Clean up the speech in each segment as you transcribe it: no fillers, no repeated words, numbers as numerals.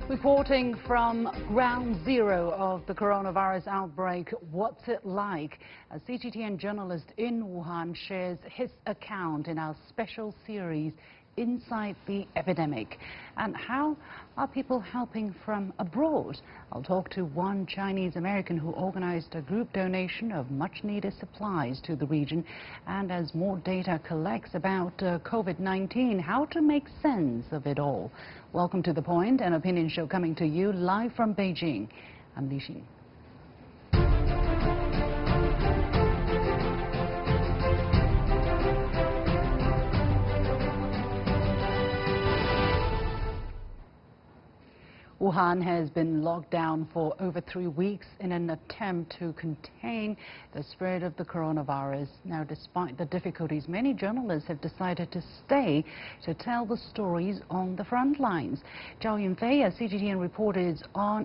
Reporting from ground zero of the coronavirus outbreak, what's it like? A CGTN journalist in Wuhan shares his account in our special series, Inside the Epidemic. And how are people helping from abroad? I'll talk to one Chinese American who organized a group donation of much-needed supplies to the region. And as more data collects about COVID-19, how to make sense of it all. Welcome to The Point, an opinion show coming to you live from Beijing. I'm Li Xin. Wuhan has been locked down for over 3 weeks in an attempt to contain the spread of the coronavirus. Now, despite the difficulties, many journalists have decided to stay to tell the stories on the front lines. Zhao Yunfei, a CGTN reporter,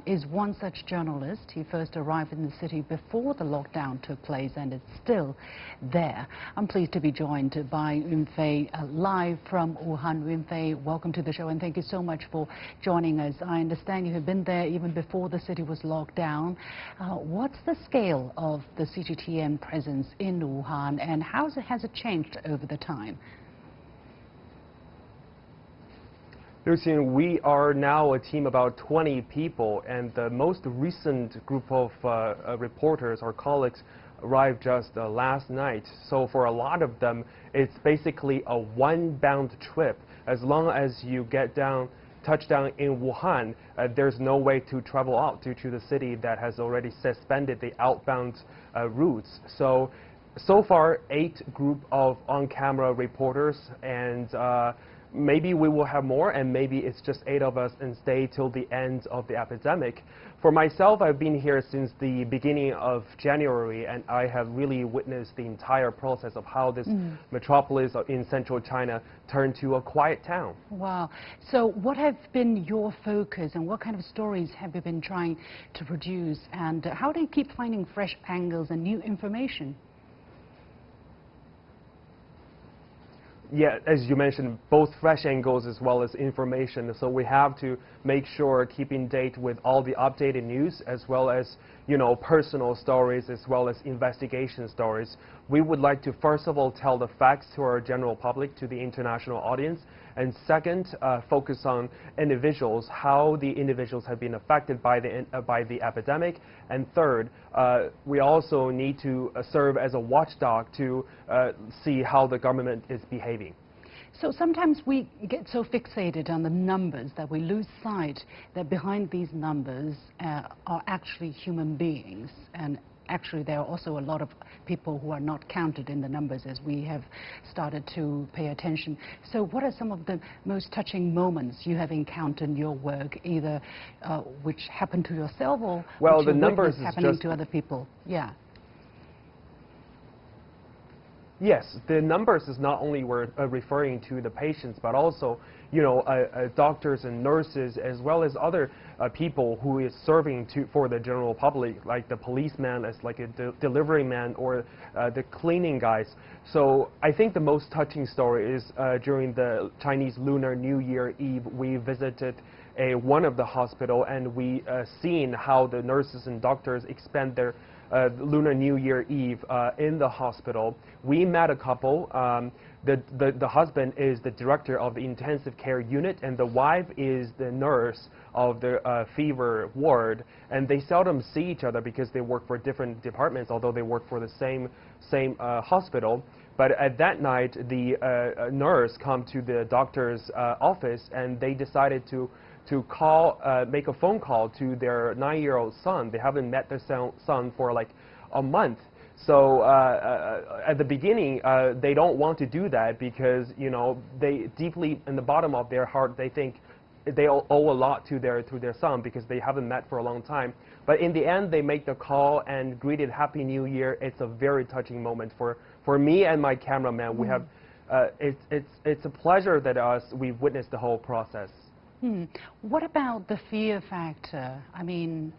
is one such journalist. He first arrived in the city before the lockdown took place and is still there. I'm pleased to be joined by Yunfei live from Wuhan. Yunfei, welcome to the show and thank you so much for joining us. I understand you have been there even before the city was locked down. What's the scale of the CGTN presence in Wuhan and how has it changed over the time? Lucien, we are now a team of about 20 people, and the most recent group of reporters or colleagues arrived just last night. So for a lot of them, it's basically a one-bound trip. As long as you touchdown in Wuhan, there's no way to travel out due to the city that has already suspended the outbound routes. So far, 8 group of on-camera reporters, and maybe we will have more, and maybe it's just 8 of us and stay till the end of the epidemic. For myself, I've been here since the beginning of January, and I have really witnessed the entire process of how this metropolis in central China turned to a quiet town. Wow. So what have been your focus and what kind of stories have you been trying to produce, and how do you keep finding fresh angles and new information? Yeah, as you mentioned, both fresh angles as well as information. So we have to make sure keeping date with all the updated news as well as, personal stories as well as investigation stories. We would like to first of all tell the facts to our general public, to the international audience, and second, focus on individuals, how the individuals have been affected by the epidemic, and third, we also need to serve as a watchdog to see how the government is behaving. So sometimes we get so fixated on the numbers that we lose sight that behind these numbers are actually human beings, and actually there are also a lot of people who are not counted in the numbers as we have started to pay attention. So what are some of the most touching moments you have encountered in your work, either which happened to yourself or which the numbers happening to other people? Yeah. Yes, the numbers is not only we're referring to the patients, but also, doctors and nurses, as well as other people who is serving for the general public, like the policeman, as like a delivery man, or the cleaning guys. So I think the most touching story is during the Chinese Lunar New Year Eve, we visited one of the hospital, and we seen how the nurses and doctors expend their Lunar New Year Eve in the hospital. We met a couple. The husband is the director of the intensive care unit, and the wife is the nurse of the fever ward. And they seldom see each other because they work for different departments, although they work for the same hospital. But at that night, the nurse come to the doctor's office, and they decided to make a phone call to their 9-year-old son. They haven't met their son for like a month. So at the beginning, they don't want to do that because, they deeply in the bottom of their heart, they think they owe a lot to their son because they haven't met for a long time. But in the end, they make the call and greeted Happy New Year. It's a very touching moment for me and my cameraman. We have it's a pleasure that we've witnessed the whole process. What about the fear factor? I mean,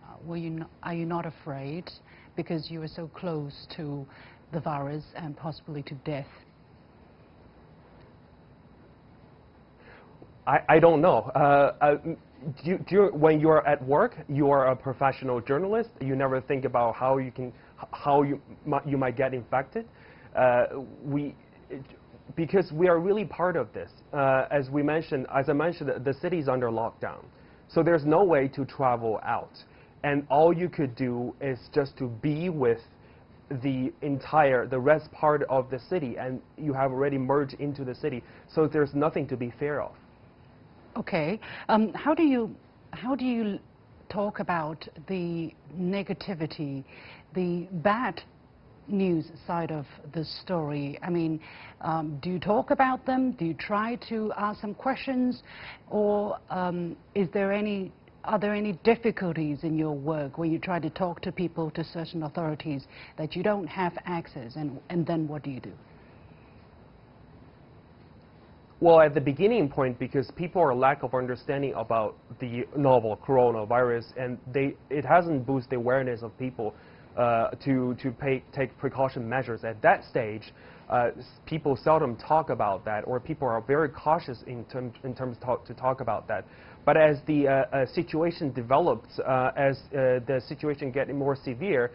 are you not afraid because you were so close to the virus and possibly to death? I don't know. when you are at work, you are a professional journalist. You never think about how you might get infected. Because we are really part of this. As I mentioned, the city is under lockdown, so there's no way to travel out, and all you could do is just to be with the rest part of the city, and you have already merged into the city, so there's nothing to be fear of. Okay. How do you talk about the negativity, the bad news side of the story? I mean, do you talk about them? Do you try to ask some questions, or are there any difficulties in your work where you try to talk to people, to certain authorities that you don't have access, and then what do you do? Well, at the beginning point, because people are lack of understanding about the novel coronavirus, and it hasn't boosted the awareness of people to take precaution measures. At that stage, people seldom talk about that, or people are very cautious in terms to talk about that. But as the situation develops, as the situation getting more severe,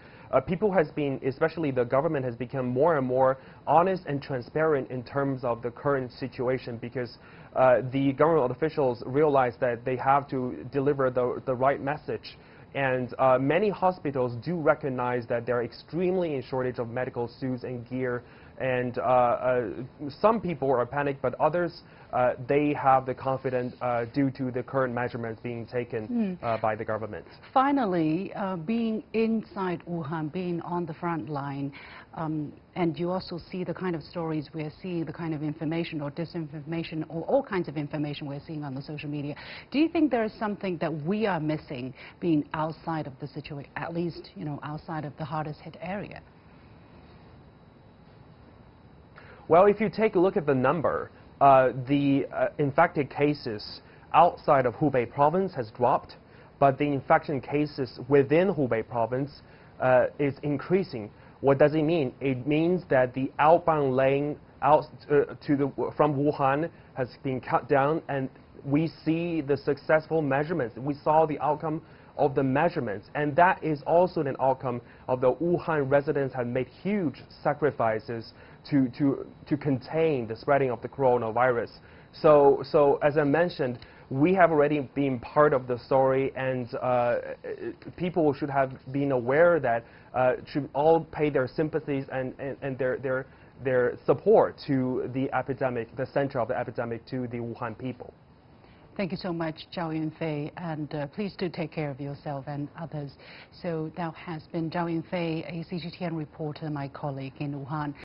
people has been, especially the government, has become more and more honest and transparent in terms of the current situation, because the government officials realize that they have to deliver the right message. And many hospitals do recognize that they're extremely in shortage of medical suits and gear. And some people are panicked, but others, they have the confidence due to the current measurements being taken by the government. Finally, being inside Wuhan, being on the front line, and you also see the kind of stories we're seeing, the kind of information or disinformation or all kinds of information we're seeing on the social media. Do you think there is something that we are missing being outside of the situation, at least, outside of the hardest hit area? Well, if you take a look at the number, the infected cases outside of Hubei province has dropped, but the infection cases within Hubei province is increasing. What does it mean? It means that the outbound lane from Wuhan has been cut down, and we see the successful measurements. We saw the outcome of the measurements, and that is also an outcome of the Wuhan residents have made huge sacrifices to contain the spreading of the coronavirus. So as I mentioned, we have already been part of the story, and people should have been aware that should all pay their sympathies and their support to the epidemic, the center of the epidemic, to the Wuhan people. Thank you so much, Zhao Yunfei, and please do take care of yourself and others. So that has been Zhao Yunfei, a CGTN reporter, my colleague in Wuhan.